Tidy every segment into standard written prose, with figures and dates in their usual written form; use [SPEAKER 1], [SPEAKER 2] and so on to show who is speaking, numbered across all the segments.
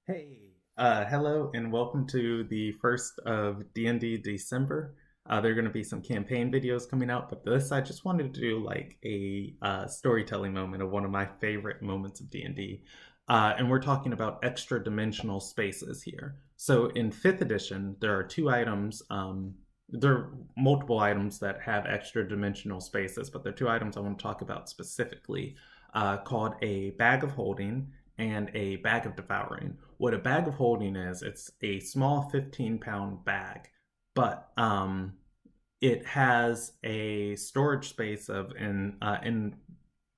[SPEAKER 1] Hey, hello and welcome to the first of D&D December. There are going to be some campaign videos coming out, but this I just wanted to do like a storytelling moment of one of my favorite moments of D&D. And we're talking about extra dimensional spaces here. So in 5th edition, there are two items. There are multiple items that have extra dimensional spaces, but there are two items I want to talk about specifically, called a bag of holding and a bag of devouring. What a bag of holding is, it's a small 15-pound bag, but it has a storage space of in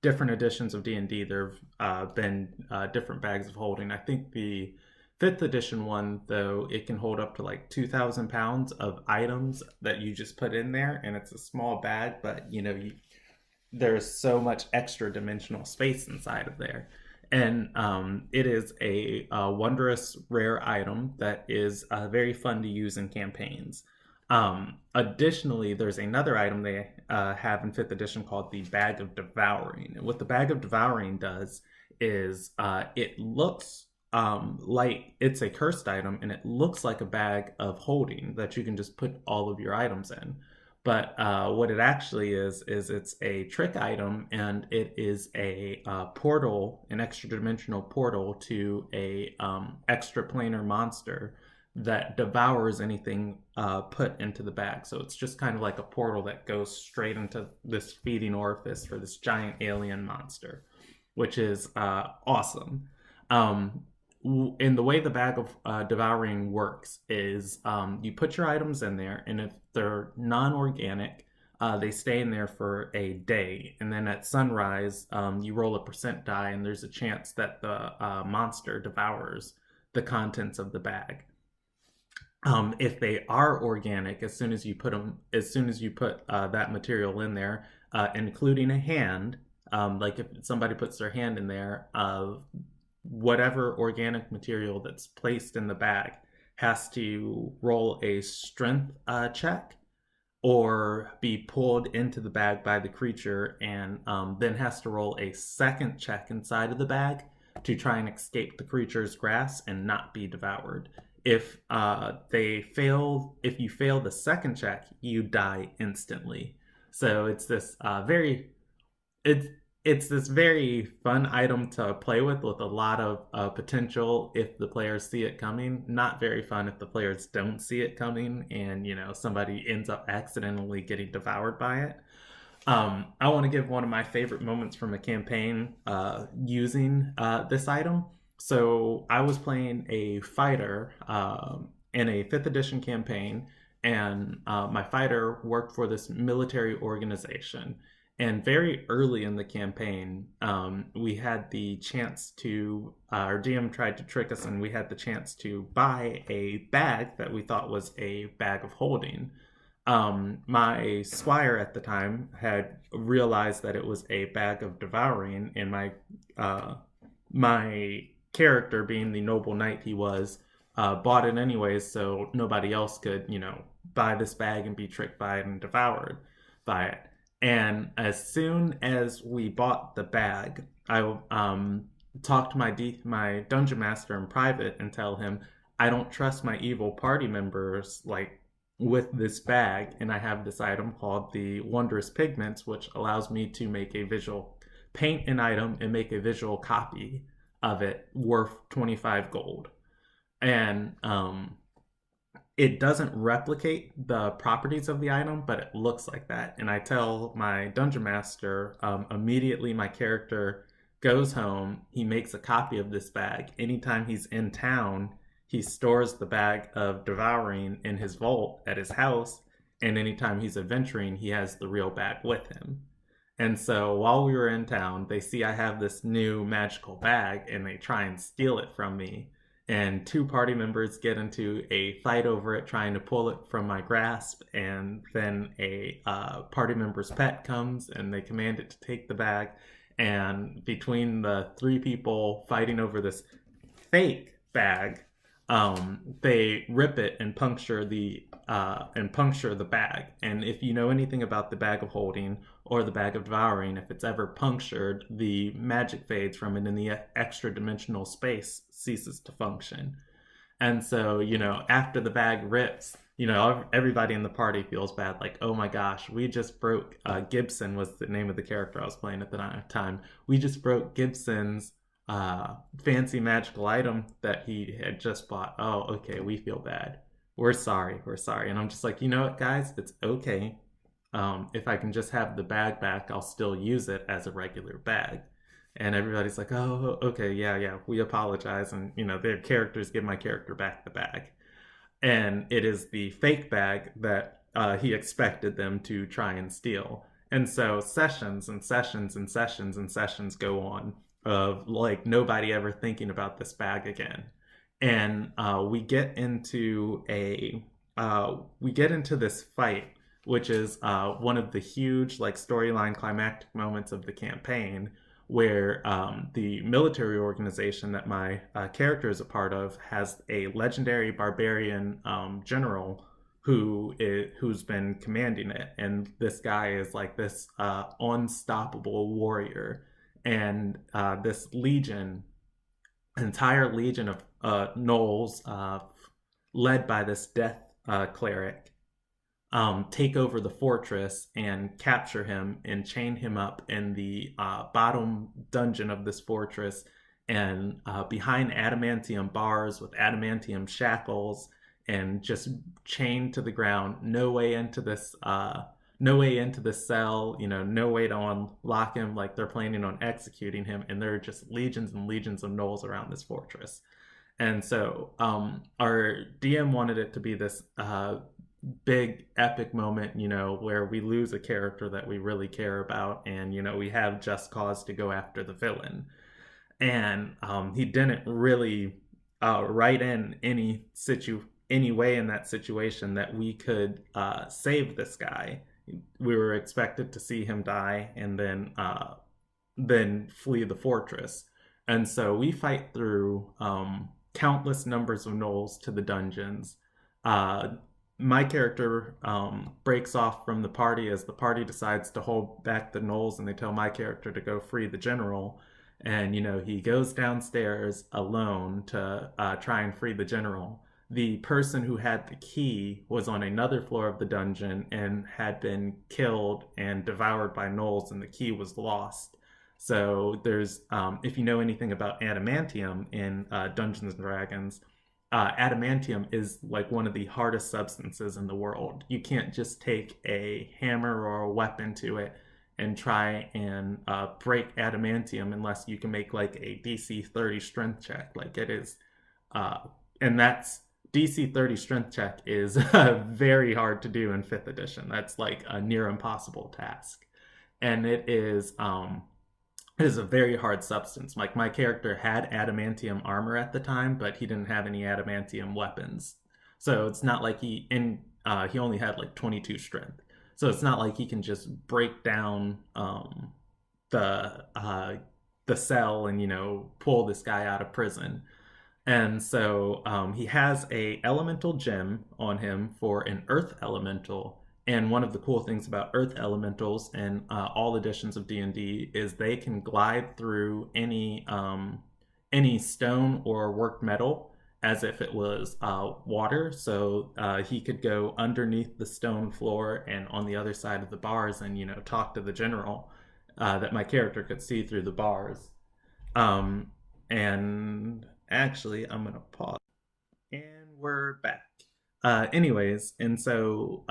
[SPEAKER 1] different editions of D&D. There have been different bags of holding. I think the 5th edition one, though, it can hold up to like 2,000 pounds of items that you just put in there, and it's a small bag, but there's so much extra dimensional space inside of there. And it is a wondrous rare item that is very fun to use in campaigns. Additionally, there's another item they have in 5th edition called the Bag of Devouring. And what the Bag of Devouring does is it looks like it's a cursed item, and it looks like a bag of holding that you can just put all of your items in. But what it actually is it's a trick item, and it is a portal, an extra dimensional portal to a extra planar monster that devours anything put into the bag. So it's just kind of like a portal that goes straight into this feeding orifice for this giant alien monster, which is awesome. In the way the bag of devouring works is, you put your items in there, and if they're non-organic, they stay in there for a day, and then at sunrise, you roll a percent die, and there's a chance that the monster devours the contents of the bag. If they are organic, as soon as you put that material in there, including a hand, like if somebody puts their hand in there, whatever organic material that's placed in the bag has to roll a strength check or be pulled into the bag by the creature, and then has to roll a second check inside of the bag to try and escape the creature's grasp and not be devoured. If you fail the second check, you die instantly. So it's this it's this very fun item to play with a lot of potential if the players see it coming. Not very fun if the players don't see it coming, and somebody ends up accidentally getting devoured by it. I want to give one of my favorite moments from a campaign using this item. So I was playing a fighter in a 5th edition campaign, and my fighter worked for this military organization. And very early in the campaign, we had the chance to, our DM tried to trick us, and we had the chance to buy a bag that we thought was a bag of holding. My squire at the time had realized that it was a bag of devouring, and my character, being the noble knight he was, bought it anyways, so nobody else could, buy this bag and be tricked by it and devoured by it. And as soon as we bought the bag, I talked to my dungeon master in private and tell him I don't trust my evil party members with this bag, and I have this item called the Wondrous Pigments, which allows me to paint an item and make a visual copy of it worth 25 gold. And it doesn't replicate the properties of the item, but it looks like that. And I tell my dungeon master, immediately my character goes home, he makes a copy of this bag. Anytime he's in town, he stores the bag of devouring in his vault at his house, and anytime he's adventuring, he has the real bag with him. And so while we were in town, they see I have this new magical bag, and they try and steal it from me. And two party members get into a fight over it, trying to pull it from my grasp. And then a party member's pet comes, and they command it to take the bag. And between the three people fighting over this fake bag, they rip it and puncture the bag. And if you know anything about the bag of holding or the bag of devouring, if it's ever punctured, the magic fades from it and the extra dimensional space ceases to function. And so, after the bag rips, everybody in the party feels bad. Like, oh my gosh, we just broke, Gibson was the name of the character I was playing at the time. We just broke Gibson's fancy magical item that he had just bought. Oh, okay, we feel bad. We're sorry. We're sorry. And I'm just like, you know what, guys? It's okay. If I can just have the bag back, I'll still use it as a regular bag. And everybody's like, oh, okay, yeah, we apologize. And, their characters give my character back the bag. And it is the fake bag that he expected them to try and steal. And so sessions and sessions and sessions and sessions go on of like nobody ever thinking about this bag again. And we get into this fight, which is one of the huge like storyline climactic moments of the campaign, where the military organization that my character is a part of has a legendary barbarian general who's been commanding it, and this guy is like this unstoppable warrior, and this entire legion of gnolls, led by this death cleric, take over the fortress and capture him and chain him up in the bottom dungeon of this fortress, and behind adamantium bars with adamantium shackles, and just chained to the ground. No way into this cell, no way to unlock him. Like, they're planning on executing him, and there are just legions and legions of gnolls around this fortress. And so our DM wanted it to be this big epic moment, where we lose a character that we really care about, and we have just cause to go after the villain. And he didn't really write in any way in that situation that we could save this guy. We were expected to see him die and then flee the fortress. And so we fight through countless numbers of gnolls to the dungeons. My character breaks off from the party as the party decides to hold back the gnolls, and they tell my character to go free the general. And, he goes downstairs alone to try and free the general. The person who had the key was on another floor of the dungeon and had been killed and devoured by gnolls, and the key was lost. So there's, if you know anything about adamantium in Dungeons & Dragons, adamantium is like one of the hardest substances in the world. You can't just take a hammer or a weapon to it and try and break adamantium unless you can make like a DC 30 strength check. Like, it is, and that's DC 30 strength check is very hard to do in 5th edition. That's like a near impossible task. And it is a very hard substance. Like, my character had adamantium armor at the time, but he didn't have any adamantium weapons. So it's not like he only had like 22 strength. So it's not like he can just break down the cell and pull this guy out of prison. And so he has a elemental gem on him for an earth elemental. And one of the cool things about earth elementals in all editions of D&D is they can glide through any stone or worked metal as if it was water. So he could go underneath the stone floor and on the other side of the bars and talk to the general that my character could see through the bars. And actually, I'm gonna pause, and we're back. Anyways, and so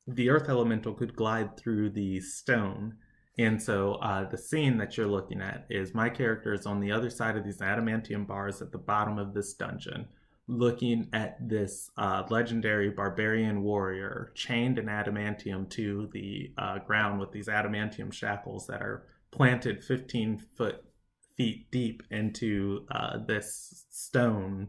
[SPEAKER 1] the earth elemental could glide through the stone. And so the scene that you're looking at is my character is on the other side of these adamantium bars at the bottom of this dungeon, looking at this legendary barbarian warrior chained in adamantium to the ground with these adamantium shackles that are planted 15 feet deep into this stone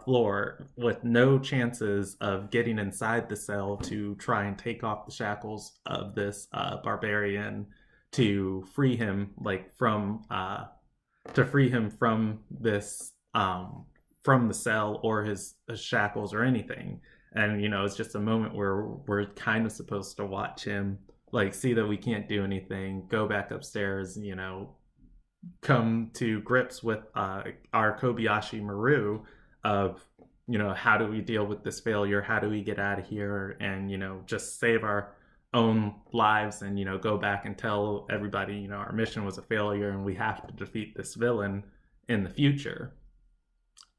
[SPEAKER 1] floor, with no chances of getting inside the cell to try and take off the shackles of this barbarian to free him, from this from the cell or his shackles or anything. And it's just a moment where we're kind of supposed to watch him like see that we can't do anything, go back upstairs, come to grips with our Kobayashi Maru of, how do we deal with this failure? How do we get out of here and, just save our own lives and, go back and tell everybody, our mission was a failure and we have to defeat this villain in the future.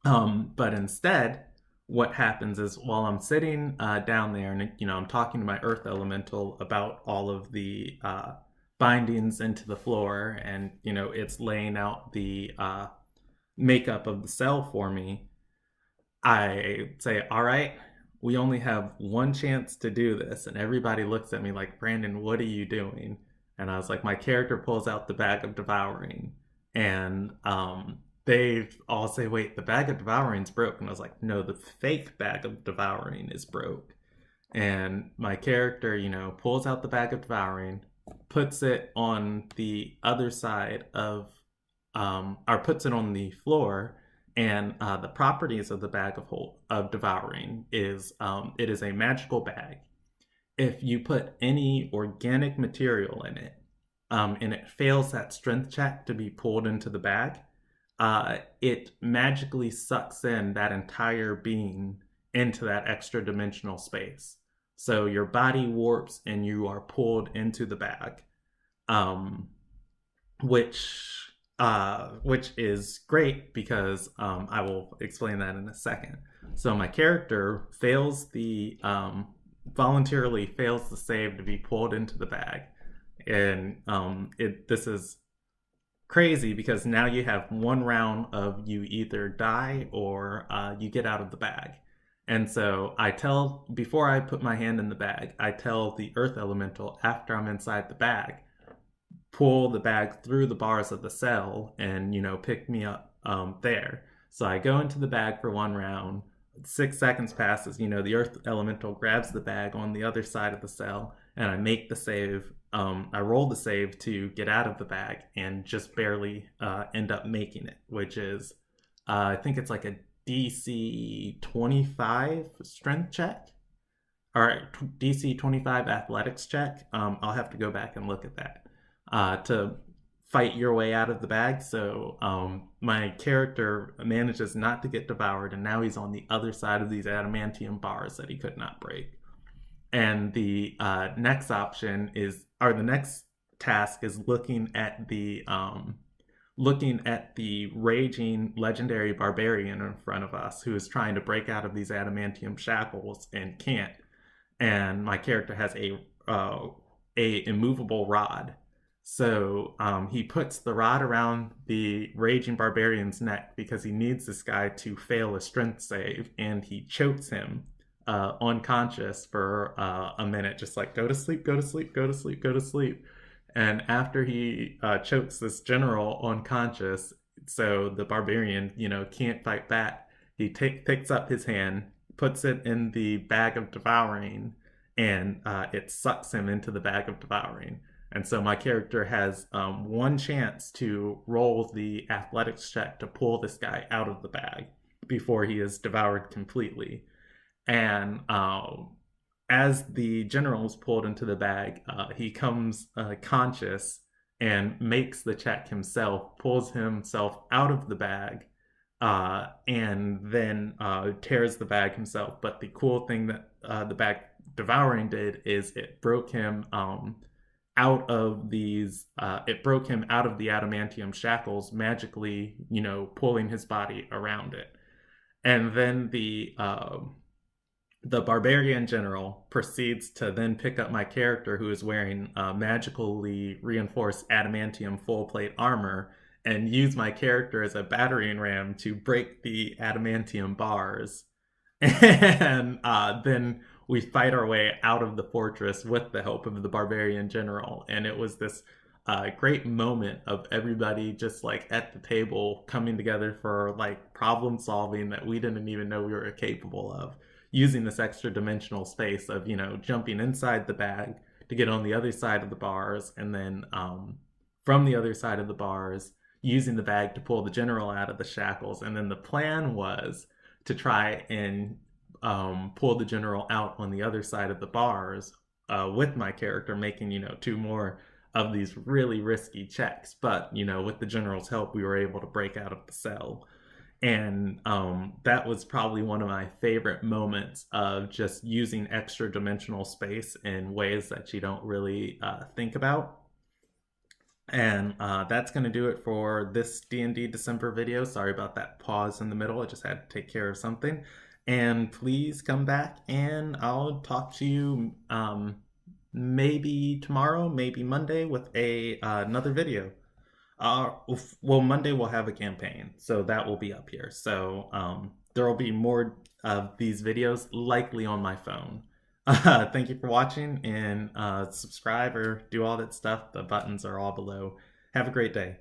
[SPEAKER 1] But instead, what happens is while I'm sitting down there and, I'm talking to my earth elemental about all of the bindings into the floor and, it's laying out the makeup of the cell for me, I say, all right, we only have one chance to do this. And everybody looks at me like, Brandon, what are you doing? And I was like, my character pulls out the bag of devouring. And they all say, wait, the bag of devouring's broke. And I was like, no, the fake bag of devouring is broke. And my character, pulls out the bag of devouring, puts it on the other side of, or puts it on the floor. And the properties of the bag of devouring is it is a magical bag. If you put any organic material in it, and it fails that strength check to be pulled into the bag, it magically sucks in that entire being into that extra dimensional space. So your body warps and you are pulled into the bag, which is great because I will explain that in a second. So my character voluntarily fails the save to be pulled into the bag, and this is crazy because now you have one round of you either die or you get out of the bag. And so before I put my hand in the bag, I tell the earth elemental after I'm inside the bag, pull the bag through the bars of the cell and, pick me up there. So I go into the bag for one round. 6 seconds passes, the earth elemental grabs the bag on the other side of the cell and I make the save. I roll the save to get out of the bag and just barely end up making it, which is, I think it's like a DC 25 strength check or DC 25 athletics check. I'll have to go back and look at that to fight your way out of the bag. So my character manages not to get devoured, and now he's on the other side of these adamantium bars that he could not break. And the next task is looking at the raging legendary barbarian in front of us who is trying to break out of these adamantium shackles and can't. And my character has a immovable rod. So he puts the rod around the raging barbarian's neck because he needs this guy to fail a strength save, and he chokes him unconscious for a minute, just like go to sleep, go to sleep, go to sleep, go to sleep. And after he chokes this general unconscious, so the barbarian, can't fight back, he picks up his hand, puts it in the bag of devouring, and it sucks him into the bag of devouring. And so my character has one chance to roll the athletics check to pull this guy out of the bag before he is devoured completely. And as the general is pulled into the bag, he comes conscious and makes the check himself, pulls himself out of the bag, and then tears the bag himself. But the cool thing that the bag devouring did is it broke him out of the adamantium shackles, magically, pulling his body around it. And then the barbarian general proceeds to then pick up my character, who is wearing magically reinforced adamantium full plate armor, and use my character as a battering ram to break the adamantium bars. And then we fight our way out of the fortress with the help of the barbarian general. And it was this great moment of everybody just like at the table coming together for like problem solving that we didn't even know we were capable of, using this extra dimensional space of, jumping inside the bag to get on the other side of the bars, and then from the other side of the bars, using the bag to pull the general out of the shackles. And then the plan was to try and pull the general out on the other side of the bars with my character, making, two more of these really risky checks. But, with the general's help, we were able to break out of the cell. And that was probably one of my favorite moments of just using extra dimensional space in ways that you don't really think about. And that's going to do it for this D&D December video. Sorry about that pause in the middle. I just had to take care of something. And please come back and I'll talk to you maybe tomorrow, maybe Monday with another video. Well, Monday we'll have a campaign, so that will be up here. So there will be more of these videos likely on my phone. Thank you for watching, and subscribe or do all that stuff. The buttons are all below. Have a great day.